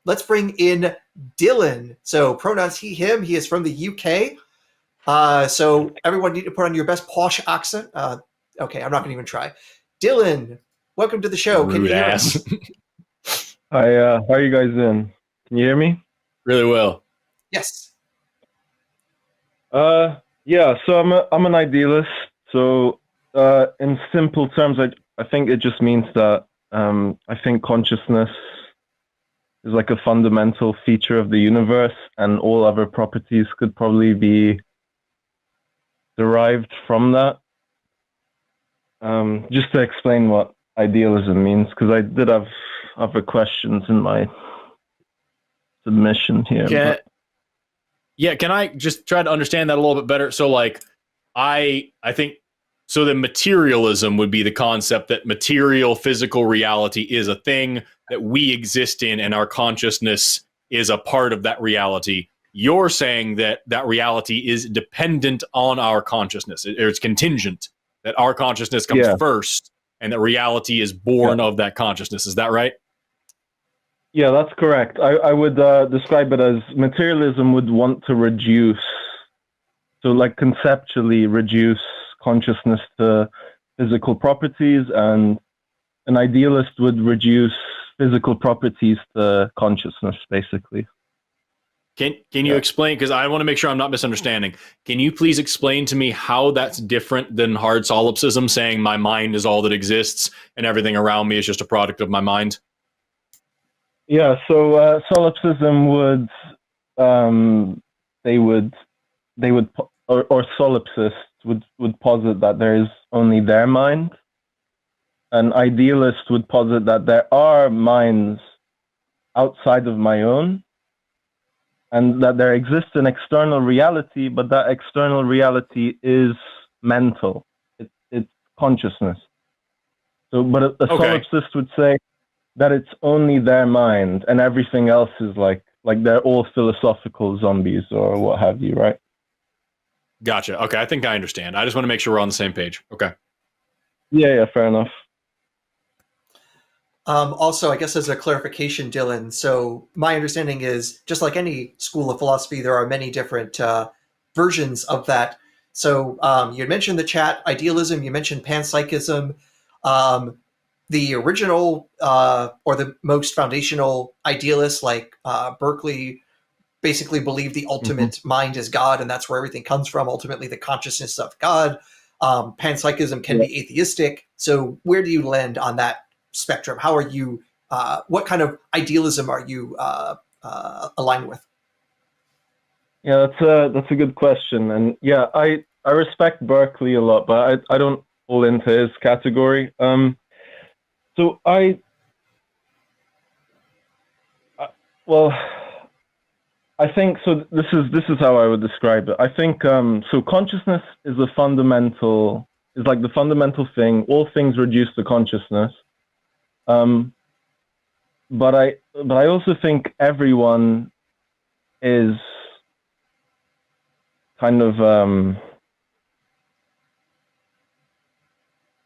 let's bring in Dylan. So pronouns he, him. He is from the UK. So everyone need to put on your best posh accent. Okay, I'm not going to even try. Dylan, welcome to the show. Rude Can you hear ass. us? Hi, how are you guys doing? Can you hear me? Really well. Yes. Yeah, so I'm an idealist. So in simple terms, I think it just means that I think consciousness is like a fundamental feature of the universe, and all other properties could probably be derived from that. Just to explain what idealism means, because I did have other questions in my submission here. Can I just try to understand that a little bit better? So like, I think, so the materialism would be the concept that material physical reality is a thing that we exist in, and our consciousness is a part of that reality. You're saying that that reality is dependent on our consciousness. It's contingent, that our consciousness comes first, and that reality is born of that consciousness. Is that right? Yeah, that's correct. I would describe it as materialism would want to reduce, so like conceptually reduce consciousness to physical properties, and an idealist would reduce physical properties to consciousness, basically. Can you explain, because I want to make sure I'm not misunderstanding. Can you please explain to me how that's different than hard solipsism, saying my mind is all that exists and everything around me is just a product of my mind? Yeah, so solipsism would, or solipsists would posit that there is only their mind. An idealist would posit that there are minds outside of my own, and that there exists an external reality, but that external reality is mental. It's consciousness. So, but a solipsist would say that it's only their mind, and everything else is like they're all philosophical zombies or what have you, right? Gotcha. Okay, I think I understand. I just want to make sure we're on the same page. Okay. Yeah, fair enough. Also, I guess as a clarification, Dylan, so my understanding is, just like any school of philosophy, there are many different versions of that. So you had mentioned the chat, idealism, you mentioned panpsychism. The original or the most foundational idealists like Berkeley basically believe the ultimate mind is God, and that's where everything comes from, ultimately the consciousness of God. Panpsychism can be atheistic. So where do you land on that spectrum? How are you, what kind of idealism are you aligned with? Yeah, that's a good question. And yeah, I respect Berkeley a lot, but I don't fall into his category. So I think, so this is how I would describe it. I think so consciousness is like the fundamental thing. All things reduce to consciousness. But I also think everyone is kind of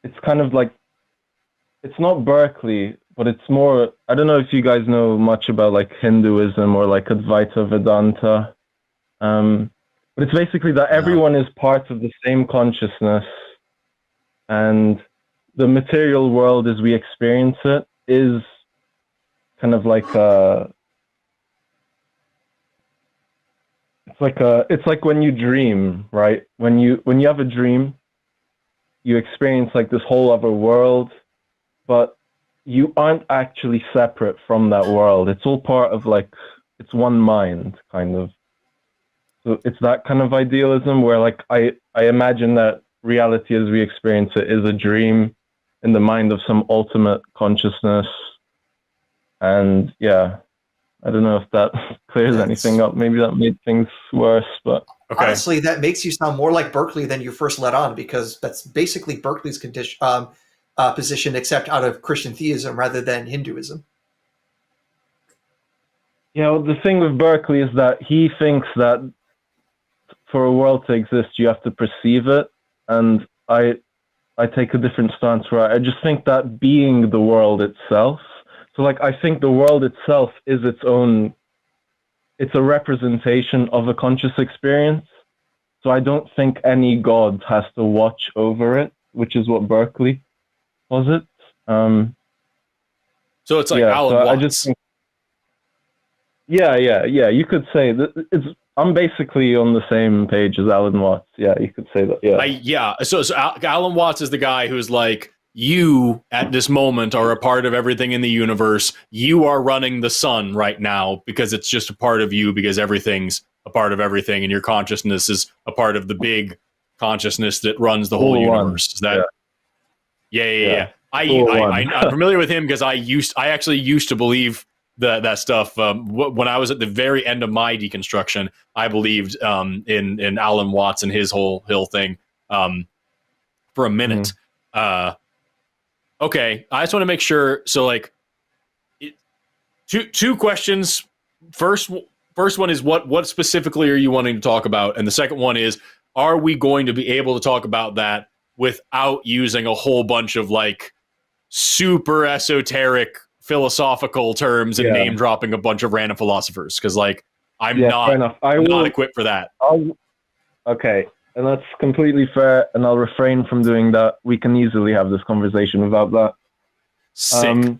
it's kind of like, it's not Berkeley, but it's more, I don't know if you guys know much about like Hinduism or like Advaita Vedanta. But it's basically that everyone is part of the same consciousness, and the material world as we experience it is kind of like it's like when you dream, right? When you have a dream, you experience like this whole other world, but you aren't actually separate from that world. It's all part of like, it's one mind, kind of. So it's that kind of idealism where like I imagine that reality as we experience it is a dream in the mind of some ultimate consciousness. And yeah, I don't know if that clears anything up. Maybe that made things worse, but okay. Honestly, that makes you sound more like Berkeley than you first let on, because that's basically Berkeley's position, except out of Christian theism rather than Hinduism. Yeah, well, the thing with Berkeley is that he thinks that for a world to exist, you have to perceive it, and I take a different stance where I just think that being the world itself, So like I think the world itself is its own. It's a representation of a conscious experience. So I don't think any god has to watch over it, which is what Berkeley posits. So it's like Yeah, Alan so I Watts. just think, yeah. You could say that I'm basically on the same page as Alan Watts. Yeah, you could say that. Yeah. So Alan Watts is the guy who's like, you at this moment are a part of everything in the universe. You are running the sun right now because it's just a part of you, because everything's a part of everything, and your consciousness is a part of the big consciousness that runs the whole universe. Is that? Yeah. I'm familiar with him because I actually used to believe that stuff when I was at the very end of my deconstruction. I believed in Alan Watts and his whole thing for a minute. Okay, I just want to make sure. So, like, two questions. First one is what specifically are you wanting to talk about, and the second one is, are we going to be able to talk about that without using a whole bunch of like super esoteric philosophical terms and name dropping a bunch of random philosophers? Because like I'm not equipped for that. Okay, and that's completely fair, and I'll refrain from doing that. We can easily have this conversation without that. Sick.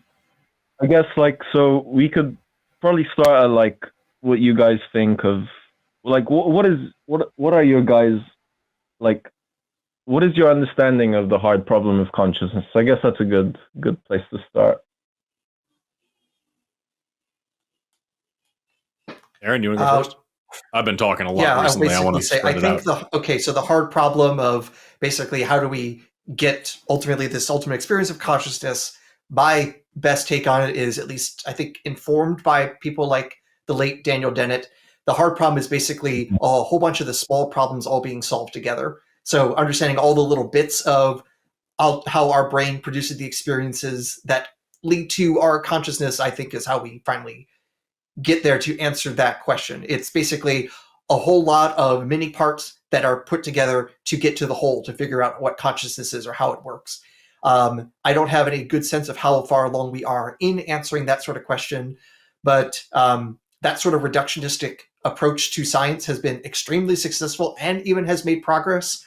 I guess like, so we could probably start at like what you guys think of, like what are your guys like? What is your understanding of the hard problem of consciousness? I guess that's a good place to start. Aaron, you want to go first? I've been talking a lot recently. I want to say, I think so the hard problem of basically how do we get ultimately this ultimate experience of consciousness, my best take on it is, at least I think informed by people like the late Daniel Dennett, the hard problem is basically a whole bunch of the small problems all being solved together. So understanding all the little bits of how our brain produces the experiences that lead to our consciousness, I think, is how we finally get there to answer that question. It's basically a whole lot of mini parts that are put together to get to the whole, to figure out what consciousness is or how it works. I don't have any good sense of how far along we are in answering that sort of question, but that sort of reductionistic approach to science has been extremely successful and even has made progress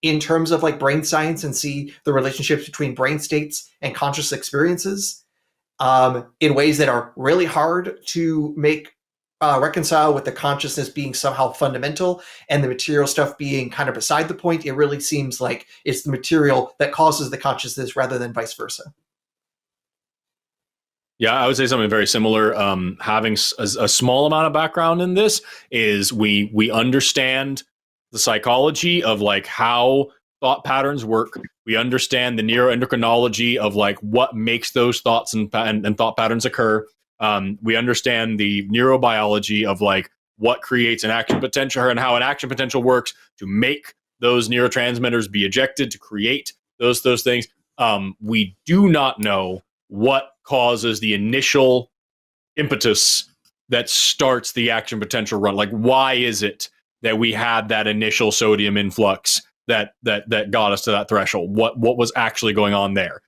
in terms of like brain science, and see the relationships between brain states and conscious experiences in ways that are really hard to make reconcile with the consciousness being somehow fundamental and the material stuff being kind of beside the point. It really seems like it's the material that causes the consciousness rather than vice versa. Yeah, I would say something very similar. Having a small amount of background in this is we understand the psychology of like how thought patterns work. We understand the neuroendocrinology of like what makes those thoughts and thought patterns occur. We understand the neurobiology of like what creates an action potential and how an action potential works to make those neurotransmitters be ejected to create those things. We do not know what causes the initial impetus that starts the action potential run. Like, why is it that we had that initial sodium influx that got us to that threshold? What was actually going on there?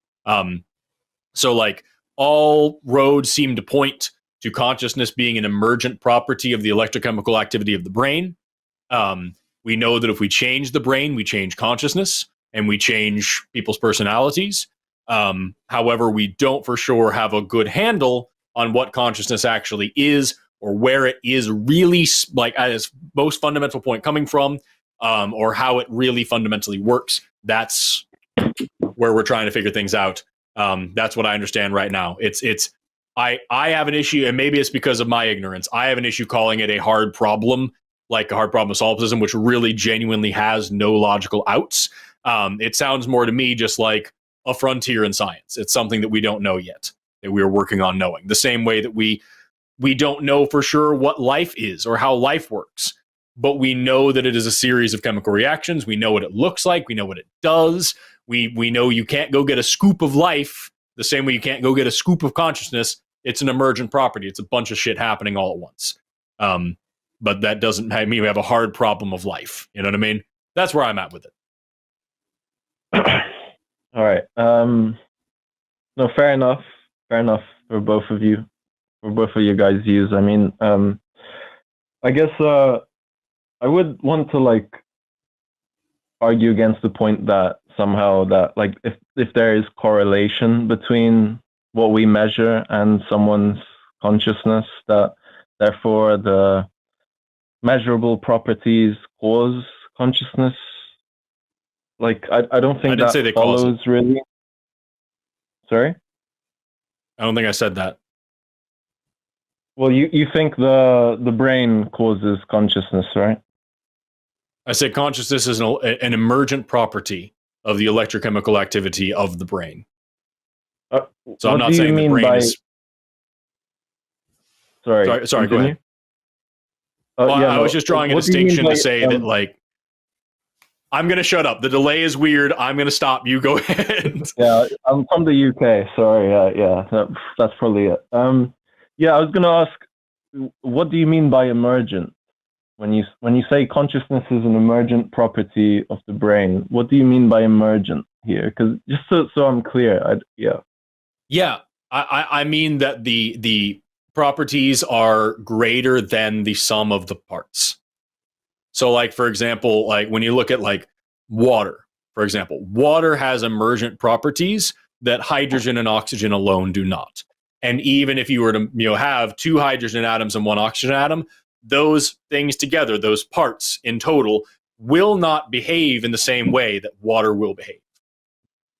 So like all roads seem to point to consciousness being an emergent property of the electrochemical activity of the brain. We know that if we change the brain, we change consciousness and we change people's personalities. However, we don't for sure have a good handle on what consciousness actually is, or where it is really, like at its most fundamental point coming from, or how it really fundamentally works. That's where we're trying to figure things out. That's what I understand right now. I have an issue, and maybe it's because of my ignorance. I have an issue calling it a hard problem, like a hard problem of solipsism, which really genuinely has no logical outs. It sounds more to me just like a frontier in science. It's something that we don't know yet, that we are working on knowing. The same way that we don't know for sure what life is or how life works, but we know that it is a series of chemical reactions. We know what it looks like. We know what it does. We know you can't go get a scoop of life the same way you can't go get a scoop of consciousness. It's an emergent property. It's a bunch of shit happening all at once. But that doesn't mean we have a hard problem of life. You know what I mean? That's where I'm at with it. All right. No, fair enough. for both of you, for both of you guys' views. I mean, I guess I would want to like argue against the point that somehow that like if there is correlation between what we measure and someone's consciousness, that therefore the measurable properties cause consciousness. Like I don't think that follows really. Sorry? I don't think I said that. Well, you think the brain causes consciousness, right? I said consciousness is an emergent property of the electrochemical activity of the brain. So I'm not saying the brain is... Sorry, go ahead. I was just drawing a distinction to say that, like, I'm going to shut up. The delay is weird. I'm going to stop. You go ahead. Yeah, I'm from the UK. Sorry. That's probably it. Yeah, I was going to ask, what do you mean by emergent? When you say consciousness is an emergent property of the brain, what do you mean by emergent here? Because just so I'm clear, I mean that the properties are greater than the sum of the parts. So, like, for example, like when you look at like water, for example, water has emergent properties that hydrogen and oxygen alone do not. And even if you were to have two hydrogen atoms and one oxygen atom, those things together, those parts in total, will not behave in the same way that water will behave.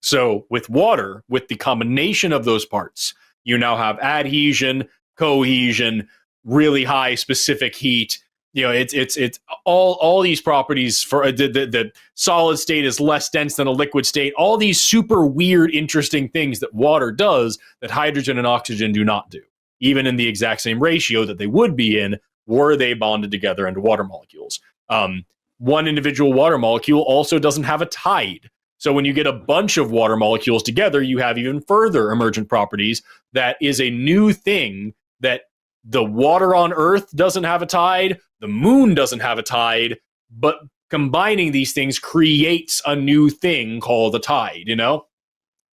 So with water, with the combination of those parts, you now have adhesion, cohesion, really high specific heat. It's all these properties. For the solid state is less dense than a liquid state. All these super weird, interesting things that water does that hydrogen and oxygen do not do, even in the exact same ratio that they would be in were they bonded together into water molecules. One individual water molecule also doesn't have a tide. So when you get a bunch of water molecules together, you have even further emergent properties. That is a new thing that the water on Earth doesn't have a tide, the moon doesn't have a tide, but combining these things creates a new thing called a tide,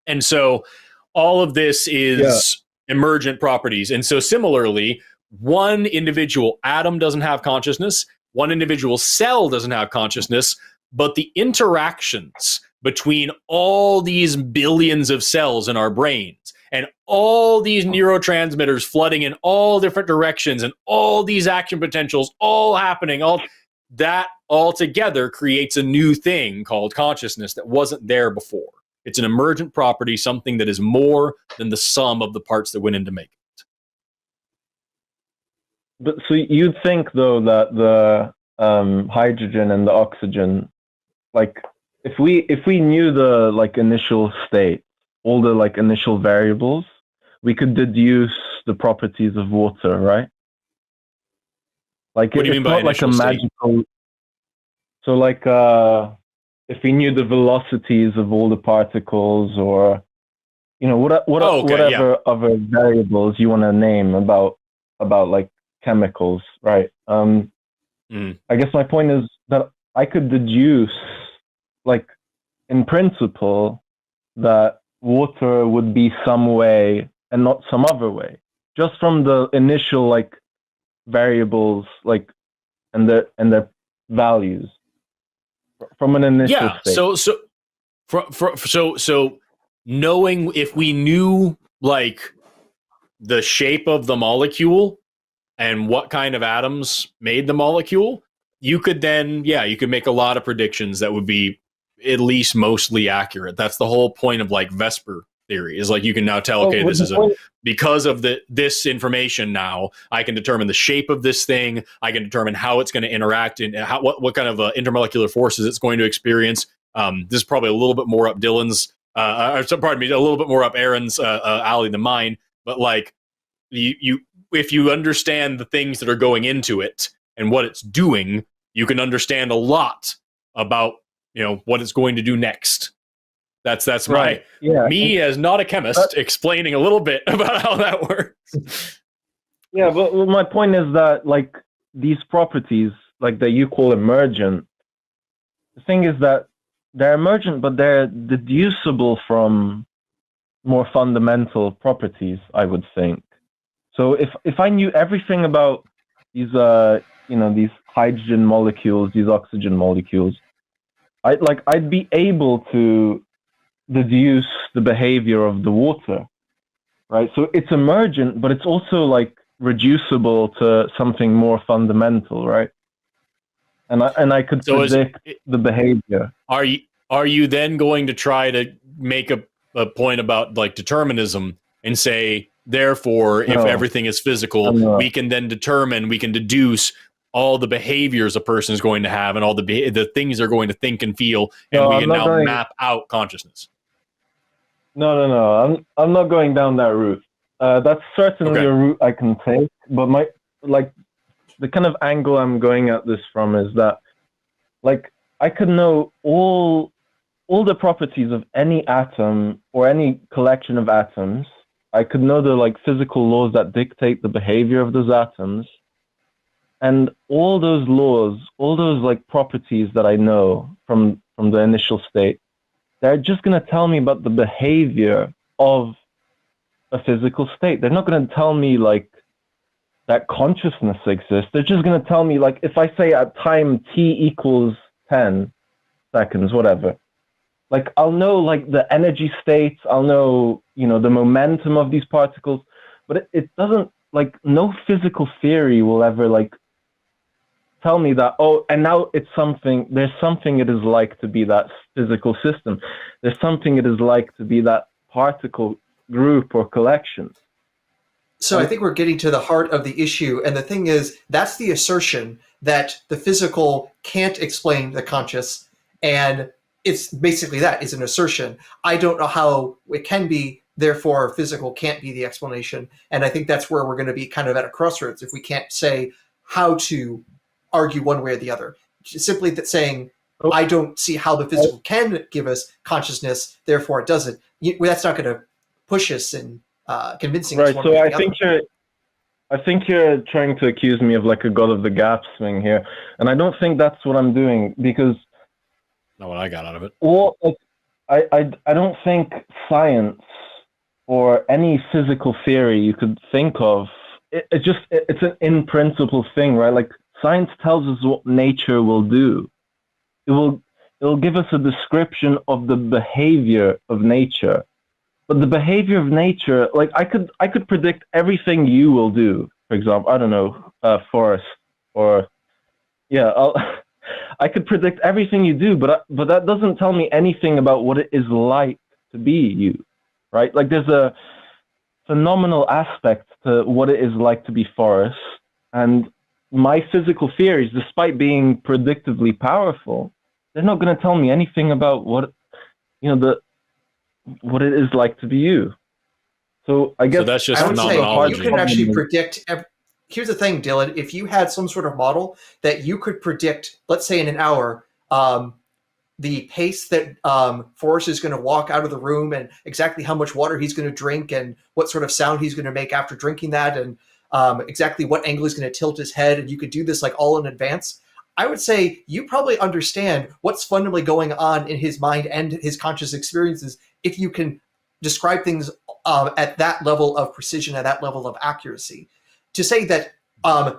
And so all of this is emergent properties. And so similarly, one individual atom doesn't have consciousness, one individual cell doesn't have consciousness, but the interactions between all these billions of cells in our brains and all these neurotransmitters flooding in all different directions and all these action potentials all happening, all that all together creates a new thing called consciousness that wasn't there before. It's an emergent property, something that is more than the sum of the parts that went into making it. But so you'd think though that the hydrogen and the oxygen, like if we knew the like initial state, all the like initial variables, we could deduce the properties of water, right? Like what do you mean by like a state? magical. So like if we knew the velocities of all the particles, or whatever other variables you want to name about like chemicals, right? I guess my point is that I could deduce, like in principle, that water would be some way and not some other way, just from the initial like variables, like and their values from an initial state. So knowing, if we knew like the shape of the molecule and what kind of atoms made the molecule, you could then, you could make a lot of predictions that would be at least mostly accurate. That's the whole point of like Vesper theory, is like you can now tell, okay, this is because of this information now, I can determine the shape of this thing. I can determine how it's going to interact and what kind of intermolecular forces it's going to experience. This is probably a little bit more up Dylan's, a little bit more up Aaron's alley than mine. But like if you understand the things that are going into it and what it's doing, you can understand a lot about what it's going to do next. That's right. Me as not a chemist explaining a little bit about how that works. Yeah, but my point is that like these properties, like that you call emergent, the thing is that they're emergent, but they're deducible from more fundamental properties, I would think. So if I knew everything about these these hydrogen molecules, these oxygen molecules, I'd be able to deduce the behavior of the water, right? So it's emergent, but it's also like reducible to something more fundamental, right? And I could predict the behavior. Are you then going to try to make a point about like determinism and say, therefore, if everything is physical, we can then determine, we can deduce all the behaviors a person is going to have and all the things they're going to think and feel, and we can now map out consciousness? No. I'm not going down that route. That's certainly a route I can take, but the kind of angle I'm going at this from is that, like, I could know all the properties of any atom or any collection of atoms. I could know the like physical laws that dictate the behavior of those atoms, and all those laws, all those like properties that I know from the initial state, they're just going to tell me about the behavior of a physical state. They're not going to tell me like that consciousness exists. They're just going to tell me, like, if I say at time t equals 10 seconds, whatever, like I'll know like the energy states, I'll know, the momentum of these particles, but it doesn't, like, no physical theory will ever like tell me that, oh, and now there's something it is like to be that physical system. There's something it is like to be that particle group or collection. So I think we're getting to the heart of the issue. And the thing is, that's the assertion that the physical can't explain the conscious. And it's basically that, is an assertion. I don't know how it can be, therefore physical can't be the explanation. And I think that's where we're going to be kind of at a crossroads if we can't say how to argue one way or the other. Simply that saying, I don't see how the physical can give us consciousness, therefore it doesn't. That's not going to push us in convincing us one way or the other. I think you're trying to accuse me of like a God of the gaps thing here, and I don't think that's what I'm doing, because not what I got out of it. Well, I don't think science or any physical theory you could think of, it's an in principle thing, right? Like, science tells us what nature will do. It'll give us a description of the behavior of nature. But the behavior of nature, like, I could predict everything you will do. For example, I don't know, Forrest, or I could predict everything you do, but that doesn't tell me anything about what it is like to be you, right? Like, there's a phenomenal aspect to what it is like to be Forrest, and my physical theories, despite being predictively powerful, they're not going to tell me anything about what it is like to be you. So I guess that's just I would say phenomenology. you can actually predict. Here's the thing, Dylan. If you had some sort of model that you could predict, let's say in an hour, the pace that Forrest is going to walk out of the room, and exactly how much water he's going to drink, and what sort of sound he's going to make after drinking that, and exactly what angle he's going to tilt his head, and you could do this like all in advance, I would say you probably understand what's fundamentally going on in his mind and his conscious experiences if you can describe things at that level of precision, at that level of accuracy. To say that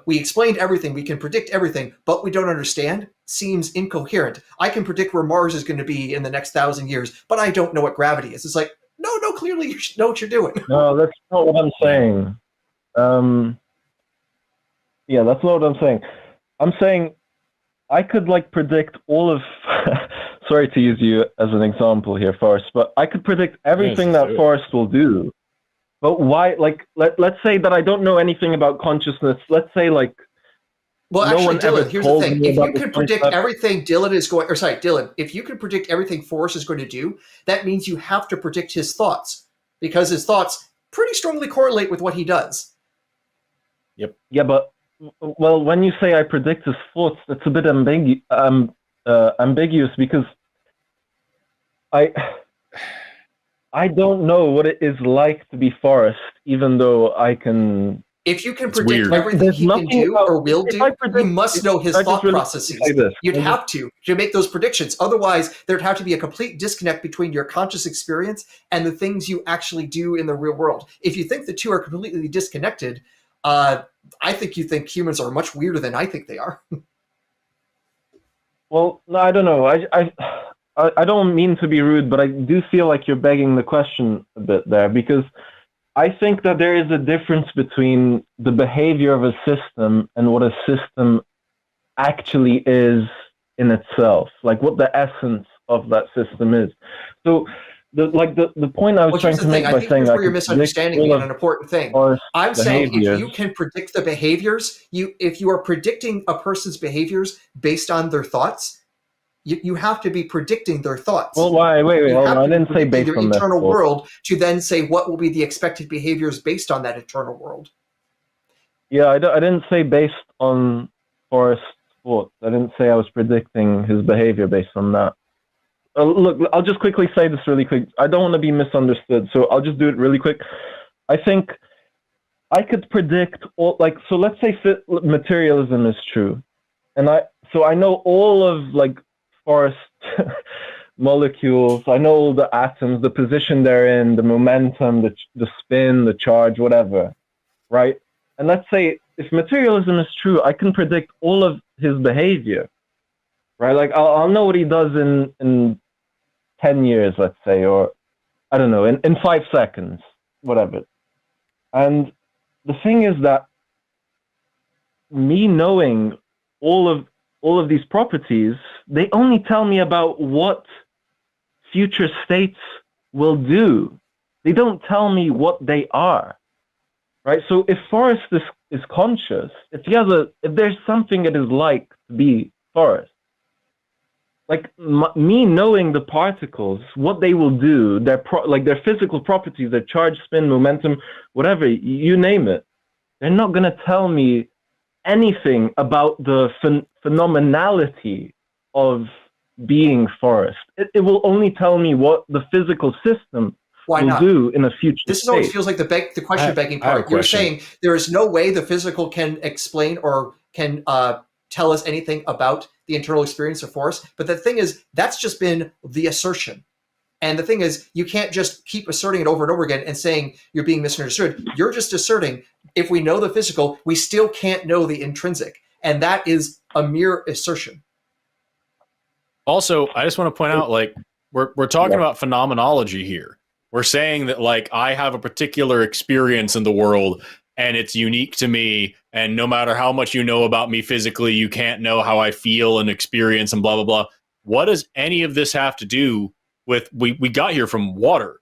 we explained everything, we can predict everything, but we don't understand, seems incoherent. I can predict where Mars is going to be in the next 1,000 years, but I don't know what gravity is. It's like, no, clearly you know what you're doing. No, that's not what I'm saying. That's not what I'm saying. I'm saying I could like predict all of sorry to use you as an example here, Forrest, but I could predict everything that Forrest will do. But why, like, let's say that I don't know anything about consciousness. Let's say, like, well, no actually, one Dylan, ever here's the told thing. me If about you the could predict concept. everything Dylan, if you could predict everything Forrest is going to do, that means you have to predict his thoughts, because his thoughts pretty strongly correlate with what he does. Yep. Yeah, but, well, when you say I predict his thoughts, that's a bit ambiguous, because I don't know what it is like to be Forrest, even though I can If you can It's predict weird. everything There's he can nothing do about- or will if do, I predict- you must know his I just thought really processes. say this. You'd have to make those predictions. Otherwise, there'd have to be a complete disconnect between your conscious experience and the things you actually do in the real world. If you think the two are completely disconnected, I think you think humans are much weirder than I think they are. Well, no, I don't know. I don't mean to be rude, but I do feel like you're begging the question a bit there, because I think that there is a difference between the behavior of a system and what a system actually is in itself, like what the essence of that system is. So, the point I was trying to make by saying here's I where you're could misunderstanding me on an important thing. I'm saying if you can predict the behaviors, if you are predicting a person's behaviors based on their thoughts, you have to be predicting their thoughts. Well, why? Wait, hold on. I didn't say based their on their internal thoughts. world to then say what will be the expected behaviors based on that internal world. Yeah, I didn't say based on Forrest's thoughts. I didn't say I was predicting his behavior based on that. Look, I'll just quickly say this really quick. I don't want to be misunderstood, so I'll just do it really quick. I think I could predict all, like, so let's say materialism is true, and I know all of like Forrest molecules. I know all the atoms, the position they're in, the momentum, the spin, the charge, whatever, right? And let's say if materialism is true, I can predict all of his behavior, right? Like I'll know what he does in 10 years, let's say, or I don't know, in 5 seconds, whatever. And the thing is that me knowing all of these properties, they only tell me about what future states will do. They don't tell me what they are, right? So if Forrest is conscious, if there's something that is like to be Forrest, like me knowing the particles, what they will do, their physical properties, their charge, spin, momentum, whatever, you name it, they're not going to tell me anything about the phenomenality of being Forrest. It will only tell me what the physical system will do in a future This state. always feels like the question begging part. You're saying there is no way the physical can explain or can tell us anything about the internal experience of Forrest. But the thing is, that's just been the assertion. And the thing is, you can't just keep asserting it over and over again and saying you're being misunderstood. You're just asserting, if we know the physical, we still can't know the intrinsic. And that is a mere assertion. Also, I just want to point out, like, we're talking about phenomenology here. We're saying that, like, I have a particular experience in the world and it's unique to me. And no matter how much you know about me physically, you can't know how I feel and experience and blah, blah, blah. What does any of this have to do with, we got here from water.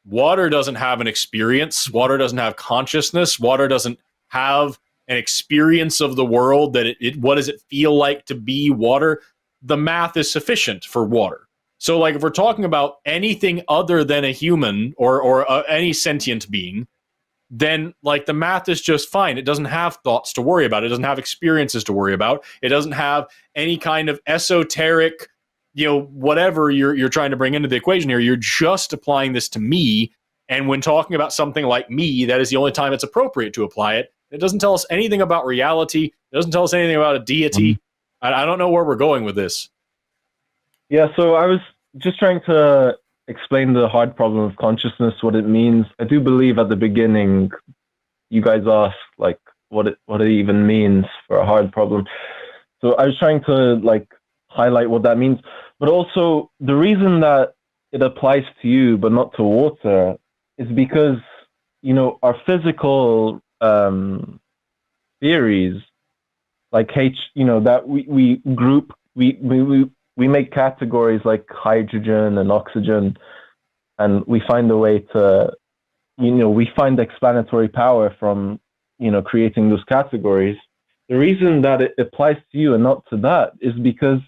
Water doesn't have an experience. Water doesn't have consciousness. Water doesn't have an experience of the world that what does it feel like to be water? The math is sufficient for water. So, like, if we're talking about anything other than a human or any sentient being, then, like, the math is just fine. It doesn't have thoughts to worry about. It doesn't have experiences to worry about. It doesn't have any kind of esoteric, whatever you're trying to bring into the equation here. You're just applying this to me. And when talking about something like me, that is the only time it's appropriate to apply it. It doesn't tell us anything about reality. It doesn't tell us anything about a deity. I don't know where we're going with this. Yeah, so I was just trying to explain the hard problem of consciousness, what it means. I do believe at the beginning you guys asked like what it even means for a hard problem. So I was trying to like highlight what that means, but also the reason that it applies to you but not to water is because our physical theories, like that we group, we make categories like hydrogen and oxygen, and we find a way to, we find explanatory power from, creating those categories. The reason that it applies to you and not to that is because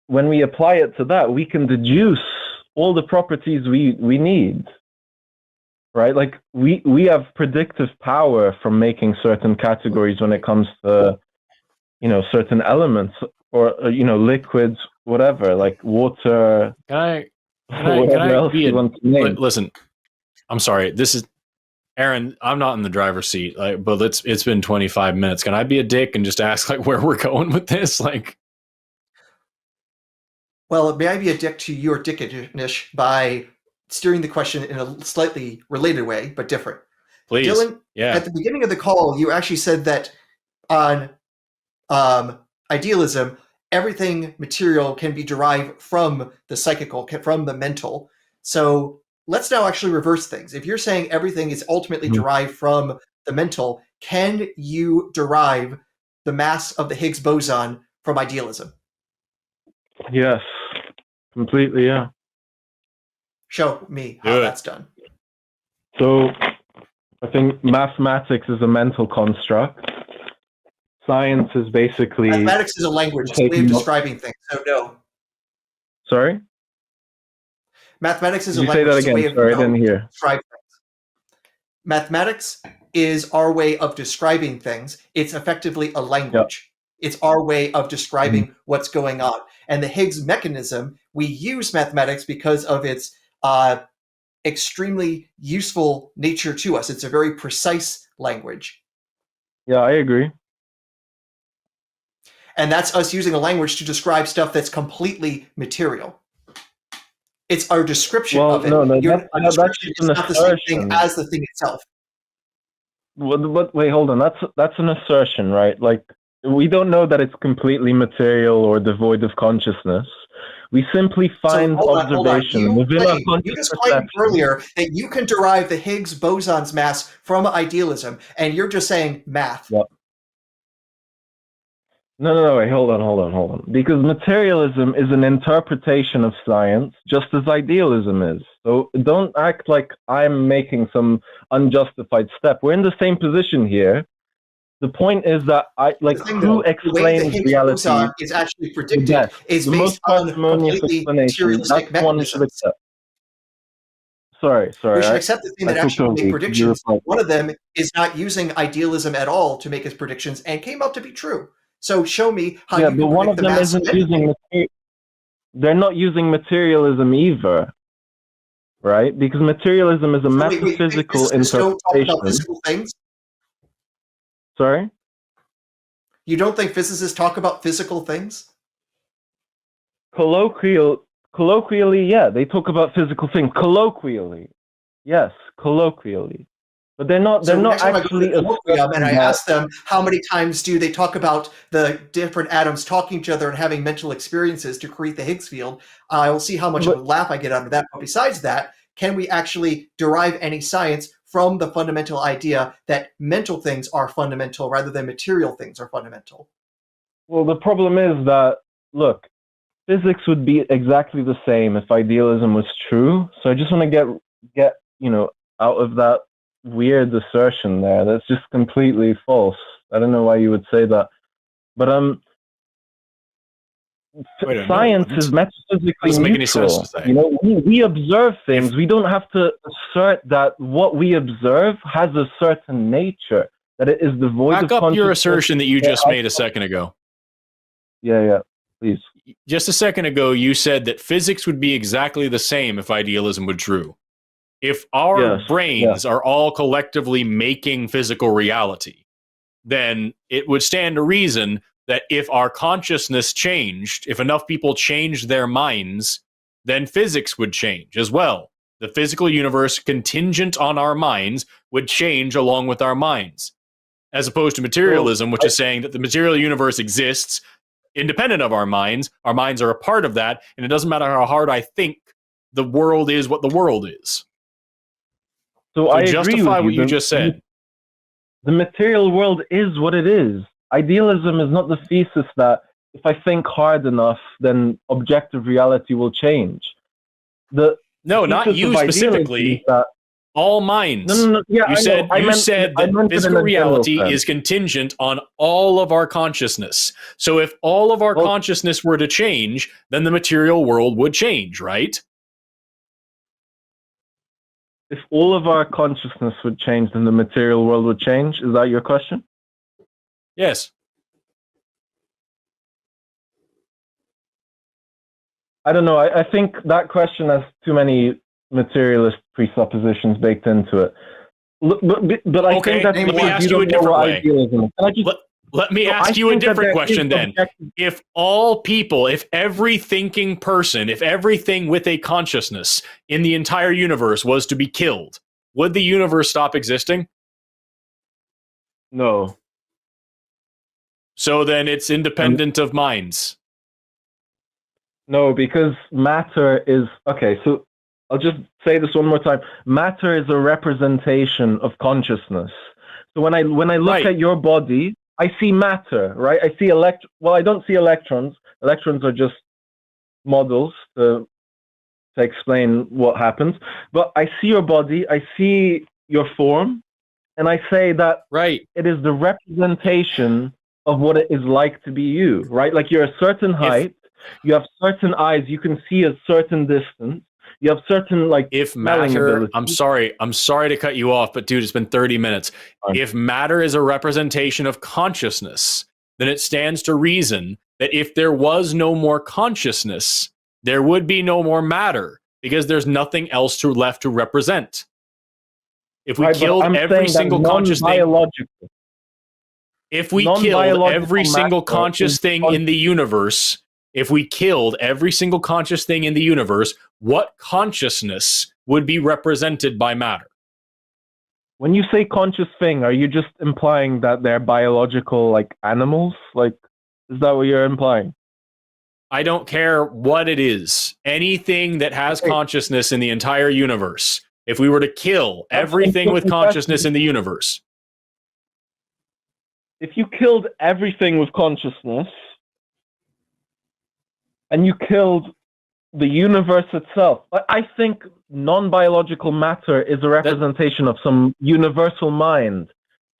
when we apply it to that, we can deduce all the properties we need, right? Like we have predictive power from making certain categories when it comes to, certain elements or, liquids, whatever, like water. Can I be want to name. Listen, I'm sorry. This is Aaron, I'm not in the driver's seat, but it's been 25 minutes. Can I be a dick and just ask like where we're going with this? Like, Well, may I be a dick to your dickishness by steering the question in a slightly related way, but different? please. Dylan, Yeah. at the beginning of the call, you actually said that on idealism, everything material can be derived from the psychical, from the mental. So let's now actually reverse things. If you're saying everything is ultimately derived from the mental, can you derive the mass of the Higgs boson from idealism? Yes, completely, yeah. Show me how that's done. So I think mathematics is a mental construct. Science is basically... Mathematics is a language. It's a way of describing things, so no. Sorry? Mathematics is a Did you say language. that again? Sorry, I didn't hear. Describe things. Mathematics is our way of describing things. It's effectively a language. Yep. It's our way of describing what's going on. And the Higgs mechanism, we use mathematics because of its extremely useful nature to us. It's a very precise language. Yeah, I agree. And that's us using a language to describe stuff that's completely material. It's our description of it. No, our description is not the same thing as the thing itself. But wait, hold on. That's an assertion, right? Like, we don't know that it's completely material or devoid of consciousness. We simply find observation within our conscious You just claimed earlier that you can derive the Higgs boson's mass from idealism, and you're just saying math. Yep. No, wait, hold on. Because materialism is an interpretation of science, just as idealism is. So don't act like I'm making some unjustified step. We're in the same position here. The point is that who explains the reality is actually predicted is based on completely materialistic mechanisms. Sorry. We should accept the thing that actually make predictions. One of them is not using idealism at all to make his predictions and came out to be true. So show me how you can but one of them isn't using they're not using materialism either, right? Because materialism is a metaphysical interpretation. Don't talk about physical things? Sorry? You don't think physicists talk about physical things? Colloquially, yeah, they talk about physical things. Colloquially, yes, colloquially. But they're not actually... And I ask them, how many times do they talk about the different atoms talking to each other and having mental experiences to create the Higgs field? I will see how much of a laugh I get out of that. But besides that, can we actually derive any science from the fundamental idea that mental things are fundamental rather than material things are fundamental? Well, the problem is that, look, physics would be exactly the same if idealism was true. So I just want to get out of that weird assertion there. That's just completely false. I don't know why you would say that. But science is metaphysically neutral. We observe things. We don't have to assert that what we observe has a certain nature, that it is devoid of consciousness. Back up your assertion that you just made a second ago. Yeah, please. Just a second ago, you said that physics would be exactly the same if idealism were true. If our brains are all collectively making physical reality, then it would stand to reason that if our consciousness changed, if enough people changed their minds, then physics would change as well. The physical universe contingent on our minds would change along with our minds. As opposed to materialism, which is saying that the material universe exists independent of our minds are a part of that, and it doesn't matter how hard I think, the world is what the world is. So I justify what you just said. The material world is what it is. Idealism is not the thesis that if I think hard enough, then objective reality will change. No, not you specifically. All minds. No. Yeah, you said that physical reality is contingent on all of our consciousness. So if all of our consciousness were to change, then the material world would change, right? If all of our consciousness would change, then the material world would change? Is that your question? Yes. I don't know. I think that question has too many materialist presuppositions baked into it. but I Okay, think that's let me because ask you you a don't know different what way. idealism is. Can I just, Let me so I ask you a think that different there question is then. objective- If all people, if every thinking person, if everything with a consciousness in the entire universe was to be killed, would the universe stop existing? No. So then it's independent of minds. No, because matter is okay. So I'll just say this one more time. Matter is a representation of consciousness. So when I look Right. at your body, I see matter, right? I see Well, I don't see electrons. Electrons are just models to explain what happens. But I see your body. I see your form, and I say that Right. it is the representation of what it is like to be you, right? Like you're a certain height, you have certain eyes, you can see a certain distance, you have certain like If smelling matter, ability. I'm sorry to cut you off, but dude, it's been 30 minutes. Fine. If matter is a representation of consciousness, then it stands to reason that if there was no more consciousness, there would be no more matter because there's nothing else left to represent. If we Right, but killed I'm every saying that single conscious thing, non-biological. if we killed Non-biological every single matter conscious is thing in the universe, if we killed every single conscious thing in the universe, what consciousness would be represented by matter? When you say conscious thing, are you just implying that they're biological, like animals? Like, is that what you're implying? I don't care what it is. Anything that has Okay. consciousness in the entire universe. If we were to kill everything with consciousness in the universe. If you killed everything with consciousness, and you killed the universe itself, I think non-biological matter is a representation of some universal mind.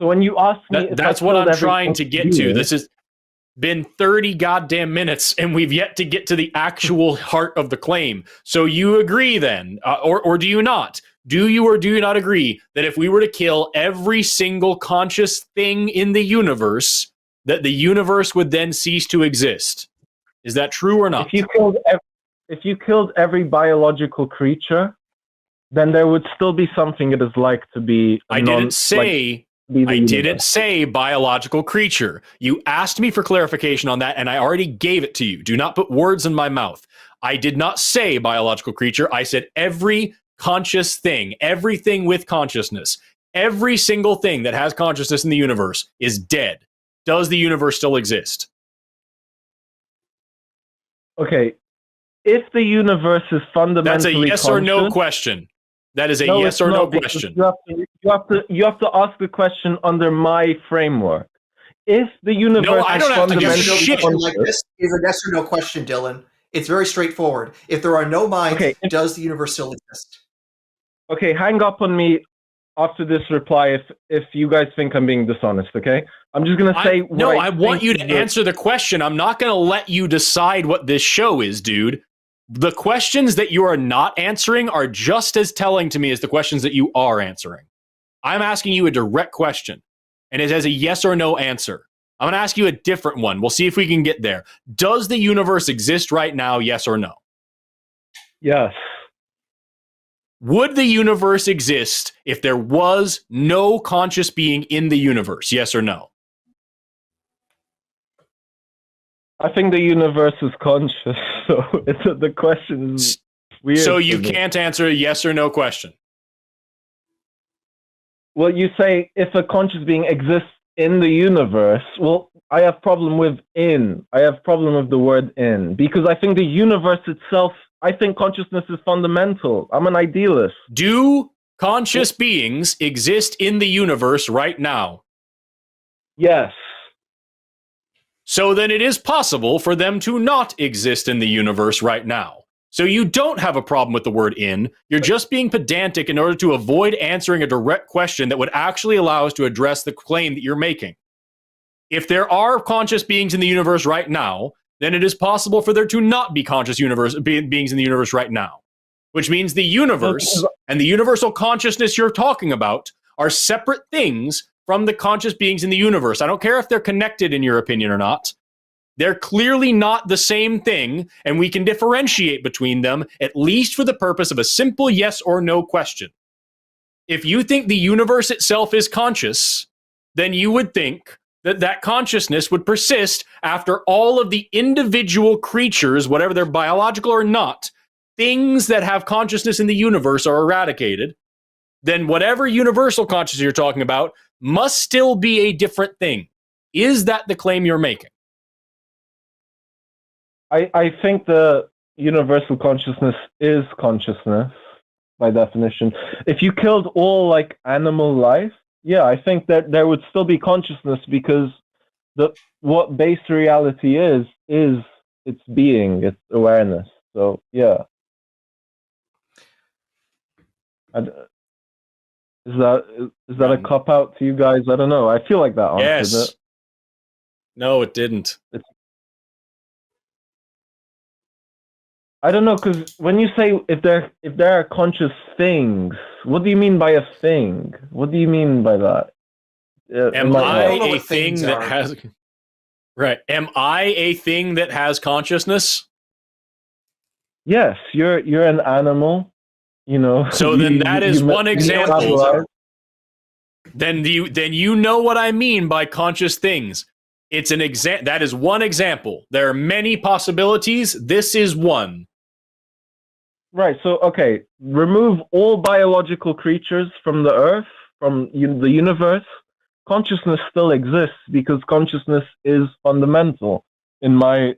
So when you ask me, that's what I'm trying to get to. This has been 30 goddamn minutes, and we've yet to get to the actual heart of the claim. So you agree then, or do you not? Do you or do you not agree that if we were to kill every single conscious thing in the universe, that the universe would then cease to exist? Is that true or not? If you killed every biological creature, then there would still be something it is like to be. I didn't say biological creature. You asked me for clarification on that, and I already gave it to you. Do not put words in my mouth. I did not say biological creature. I said every conscious thing, everything with consciousness, every single thing that has consciousness in the universe is dead. Does the universe still exist? Okay. If the universe is fundamentally that's a yes or no question. That is a no, yes or no question. You have to ask the question under my framework. If the universe No, I don't have to give shit. Like this is a yes or no question, Dylan. It's very straightforward. If there are no minds, does the universe still exist? Okay, hang up on me after this reply if you guys think I'm being dishonest, okay? I'm just going to say... I want you to answer the question. I'm not going to let you decide what this show is, dude. The questions that you are not answering are just as telling to me as the questions that you are answering. I'm asking you a direct question, and it has a yes or no answer. I'm going to ask you a different one. We'll see if we can get there. Does the universe exist right now, yes or no? Yes. Would the universe exist if there was no conscious being in the universe, yes or no? I think the universe is conscious, so the question is weird. So you can't answer a yes or no question? Well, you say if a conscious being exists in the universe, well, I have problem with in. I have problem with the word in, because I think the universe itself, I think consciousness is fundamental. I'm an idealist. Do conscious beings exist in the universe right now? Yes. So then it is possible for them to not exist in the universe right now. So you don't have a problem with the word in. You're just being pedantic in order to avoid answering a direct question that would actually allow us to address the claim that you're making. If there are conscious beings in the universe right now, then it is possible for there to not be conscious beings in the universe right now. Which means the universe and the universal consciousness you're talking about are separate things from the conscious beings in the universe. I don't care if they're connected in your opinion or not. They're clearly not the same thing, and we can differentiate between them, at least for the purpose of a simple yes or no question. if you think the universe itself is conscious, then you would think that that consciousness would persist after all of the individual creatures, whatever they're biological or not, things that have consciousness in the universe are eradicated. Then whatever universal consciousness you're talking about must still be a different thing. Is that the claim you're making? I think the universal consciousness is consciousness by definition. If you killed all like animal life, yeah, I think that there would still be consciousness, because what base reality is its being, its awareness. So yeah. Is that a cop out to you guys? I don't know. I feel like that answered it. No, it didn't. I don't know, because when you say if there are conscious things, what do you mean by a thing? What do you mean by that? Am I a thing that has right? Am I a thing that has consciousness? Yes, you're an animal. You know. So then that is one example. Then you know what I mean by conscious things. It's an that is one example. There are many possibilities. This is one. Right. So okay, remove all biological creatures from the Earth, from the universe. Consciousness still exists, because consciousness is fundamental in my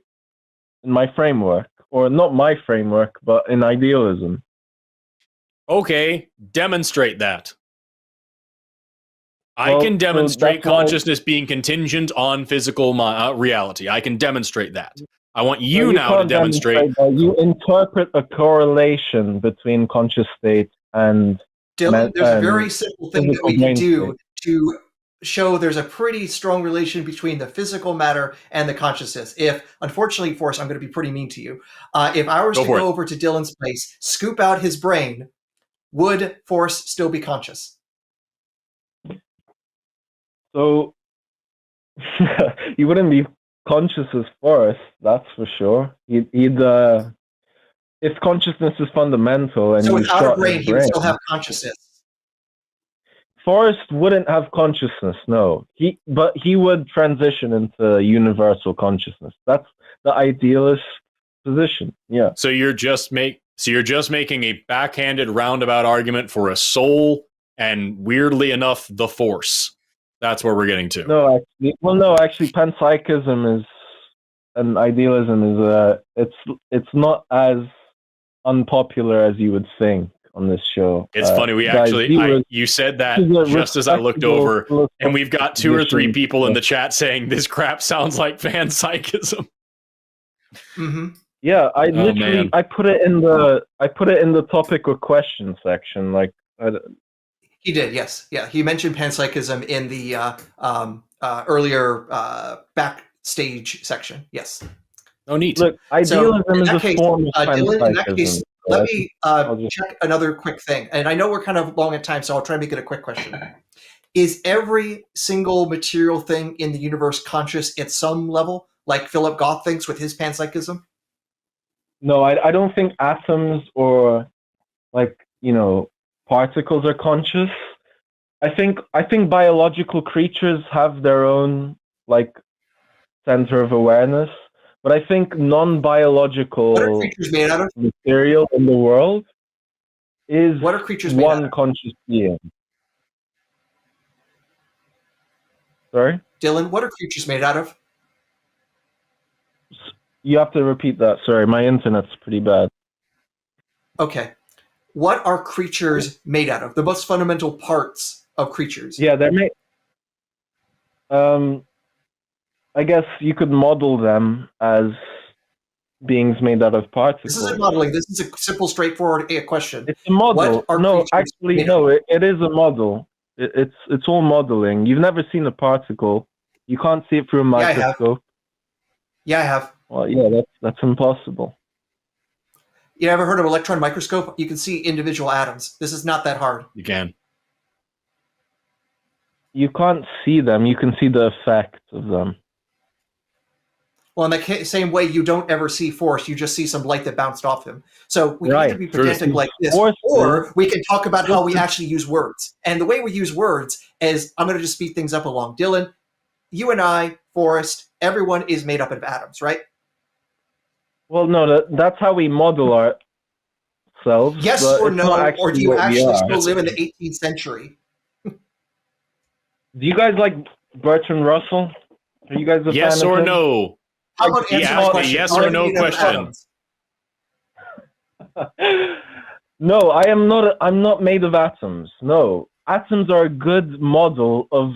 framework, or not my framework, but in idealism. Okay, demonstrate that. I can demonstrate consciousness being contingent on physical reality. I can demonstrate that. I want you now to demonstrate. You interpret a correlation between conscious state and... Dylan, there's a very simple thing that we can do to show there's a pretty strong relation between the physical matter and the consciousness. Unfortunately, Forrest, I'm going to be pretty mean to you. If I was to go over to Dylan's place, scoop out his brain, would Forrest still be conscious? So, he wouldn't be conscious as Forrest, that's for sure. He'd if consciousness is fundamental, and so you without shot a brain, his he would still have consciousness. Forrest wouldn't have consciousness, no. But he would transition into universal consciousness. That's the idealist position. Yeah. So you're just making a backhanded roundabout argument for a soul and, weirdly enough, the Force. That's where we're getting to. No, actually, Panpsychism and idealism is it's not as unpopular as you would think on this show. It's funny. You said that just as I looked over, and we've got 2 or 3 people in the chat saying this crap sounds like Panpsychism. Mm-hmm. Yeah, I put it in the topic or question section. Like, he did, yes, yeah. He mentioned Panpsychism in the earlier backstage section. Yes. Oh, neat. Look, idealism is a form of Panpsychism. In that case, let me check another quick thing. And I know we're kind of long at time, so I'll try and make it a quick question. Is every single material thing in the universe conscious at some level, like Philip Goff thinks with his Panpsychism? No, I don't think atoms or, like, particles are conscious. I think biological creatures have their own, like, center of awareness. But I think non-biological material in the world is one conscious being. Sorry? Dylan, what are creatures made out of? You have to repeat that. Sorry, my internet's pretty bad. Okay. What are creatures made out of? The most fundamental parts of creatures. Yeah, they're made... I guess you could model them as beings made out of particles. This isn't modeling. This is a simple, straightforward question. It's a model. No, it is a model. It's all modeling. You've never seen a particle. You can't see it through a microscope. Yeah, I have. Well, yeah, that's impossible. You ever heard of an electron microscope? You can see individual atoms. This is not that hard. You can. You can't see them. You can see the effect of them. Well, in the same way, you don't ever see Forrest, you just see some light that bounced off him. So we can Right. either be True. pedantic like this, Forrest or is- we can talk about how we actually use words. And the way we use words is, I'm going to just speed things up along. Dylan, you and I, Forrest, everyone is made up of atoms, right? Well, no, that's how we model ourselves. Yes but or it's no, not or do actually you what we actually are. still live in the 18th century? Do you guys like Bertrand Russell? Are you guys a Yes fan of or him? no? How about He answer asked my a question? yes Are or you no made up of question. atoms? No, I am not. I'm not made of atoms. No, atoms are a good model of,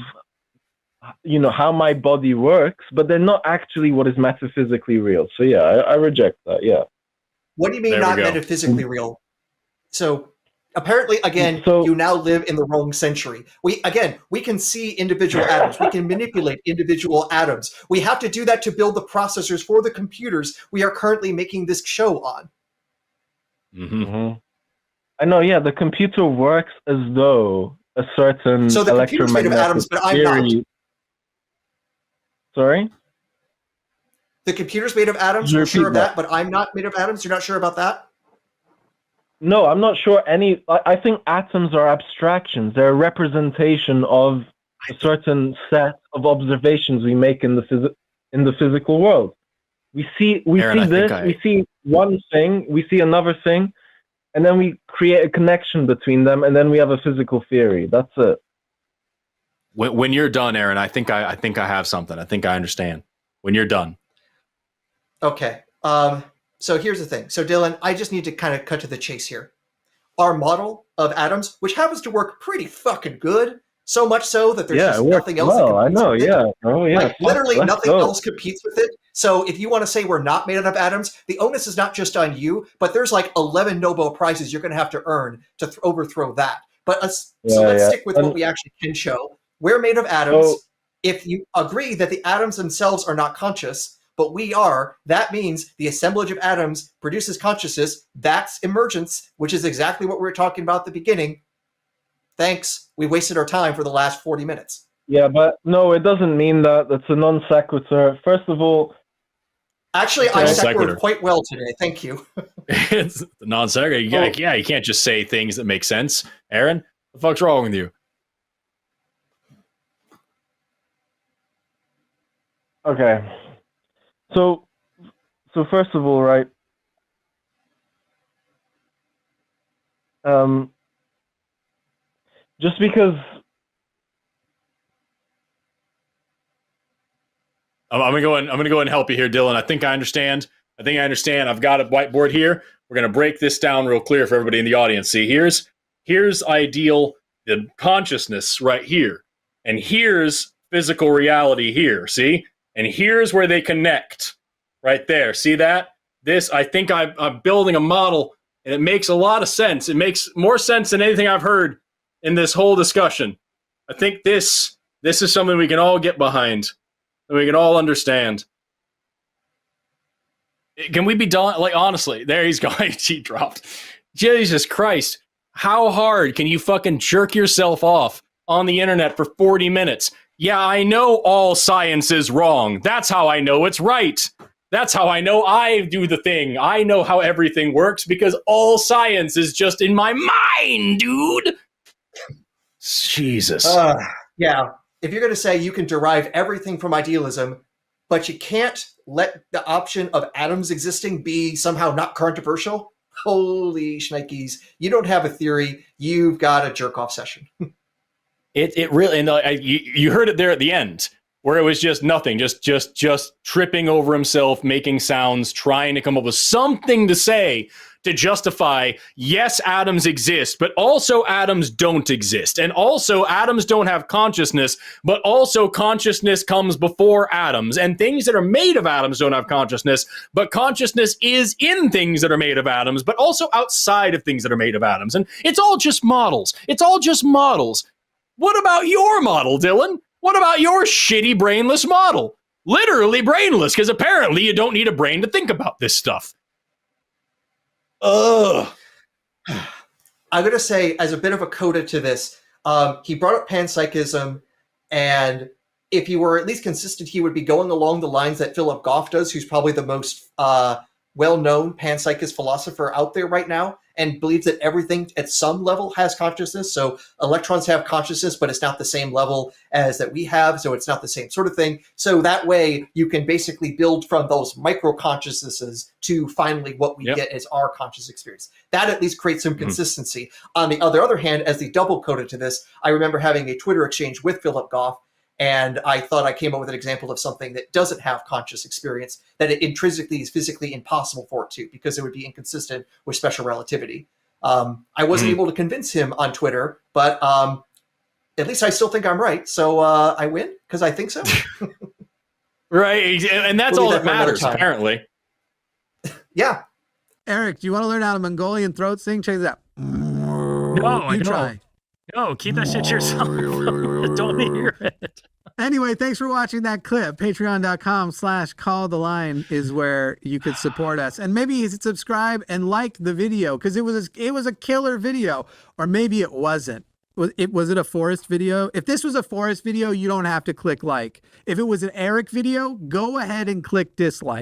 how my body works, but they're not actually what is metaphysically real. So yeah, I reject that. Yeah. What do you mean There we not go. metaphysically real? So apparently, again, So- you now live in the wrong century. We can see individual atoms. We can manipulate individual atoms. We have to do that to build the processors for the computers we are currently making this show on. Mm-hmm. Mhm. I know. Yeah, the computer works as though a certain So the computer's made of electromagnetic atoms, but I'm not. theory. Sorry. The computer's made of atoms. Could you We're sure repeat of that, but I'm not made of atoms. You're not sure about that? No, I'm not sure any. I think atoms are abstractions. They're a representation of a certain set of observations we make in the physical world. We see Aaron, I think we see one thing, we see another thing, and then we create a connection between them, and then we have a physical theory. That's it. When you're done, Aaron, I think I have something. I think I understand. When you're done. Okay. So here's the thing. So Dylan, I just need to kind of cut to the chase here. Our model of atoms, which happens to work pretty fucking good, so much so that there's Yeah, just it works nothing else well. that I competes know. with it. Yeah. Oh, yeah. Like literally Let's nothing go. else competes with it. So if you want to say we're not made out of atoms, the onus is not just on you, but there's like 11 Nobel Prizes you're going to have to earn to overthrow that. But so let's stick with what we actually can show. We're made of atoms. So- If you agree that the atoms themselves are not conscious, but we are, that means the assemblage of atoms produces consciousness. That's emergence, which is exactly what we were talking about at the beginning. Thanks. We wasted our time for the last 40 minutes. Yeah, but no, it doesn't mean that. That's a non sequitur. First of all, Actually, I Non sequired sequitur. quite well today. Thank you. It's the non-sequitur. Yeah, you can't just say things that make sense. Aaron, what the fuck's wrong with you? okay. So first of all, right? Just because I'm gonna go and help you here, Dylan. I think I understand. I've got a whiteboard here. We're gonna break this down real clear for everybody in the audience. See, here's ideal, the consciousness right here, and here's physical reality here. See, and here's where they connect, right there. See that? This, I think I'm building a model, and it makes a lot of sense. It makes more sense than anything I've heard in this whole discussion. I think this is something we can all get behind. And we can all understand. Can we be done? Like, honestly, there he's going. He dropped. Jesus Christ. How hard can you fucking jerk yourself off on the internet for 40 minutes? Yeah, I know all science is wrong. That's how I know it's right. That's how I know I do the thing. I know how everything works because all science is just in my mind, dude. Jesus. Yeah. If you're going to say you can derive everything from idealism, but you can't let the option of atoms existing be somehow not controversial, holy shnikes, you don't have a theory. You've got a jerk-off session. It really, and you heard it there at the end, where it was just nothing, just tripping over himself, making sounds, trying to come up with something to say to justify, yes, atoms exist, but also atoms don't exist. And also atoms don't have consciousness, but also consciousness comes before atoms. And things that are made of atoms don't have consciousness, but consciousness is in things that are made of atoms, but also outside of things that are made of atoms. And it's all just models. It's all just models. What about your model, Dylan? What about your shitty brainless model? Literally brainless, because apparently you don't need a brain to think about this stuff. Ugh. I'm going to say, as a bit of a coda to this, he brought up panpsychism, and if he were at least consistent, he would be going along the lines that Philip Goff does, who's probably the most well-known panpsychist philosopher out there right now, and believes that everything at some level has consciousness. So electrons have consciousness, but it's not the same level as that we have, so it's not the same sort of thing. So that way you can basically build from those micro consciousnesses to finally what we get as our conscious experience. That at least creates some consistency. On the other hand, as the double coded to this, I remember having a Twitter exchange with Philip Goff, and I thought I came up with an example of something that doesn't have conscious experience, that it intrinsically is physically impossible for it to, because it would be inconsistent with special relativity. I wasn't able to convince him on Twitter, but at least I still think I'm right. So I win because I think so. Right. And that's all that matters, apparently. Yeah. Eric, do you want to learn how to Mongolian throat sing? Check this out. No, you try. No, keep that shit to yourself. Don't hear it. Anyway, thanks for watching that clip. Patreon.com/calltheline is where you could support us. And maybe subscribe and like the video, because it was a killer video. Or maybe it wasn't. Was it a Forrest video? If this was a Forrest video, you don't have to click like. If it was an Eric video, go ahead and click dislike.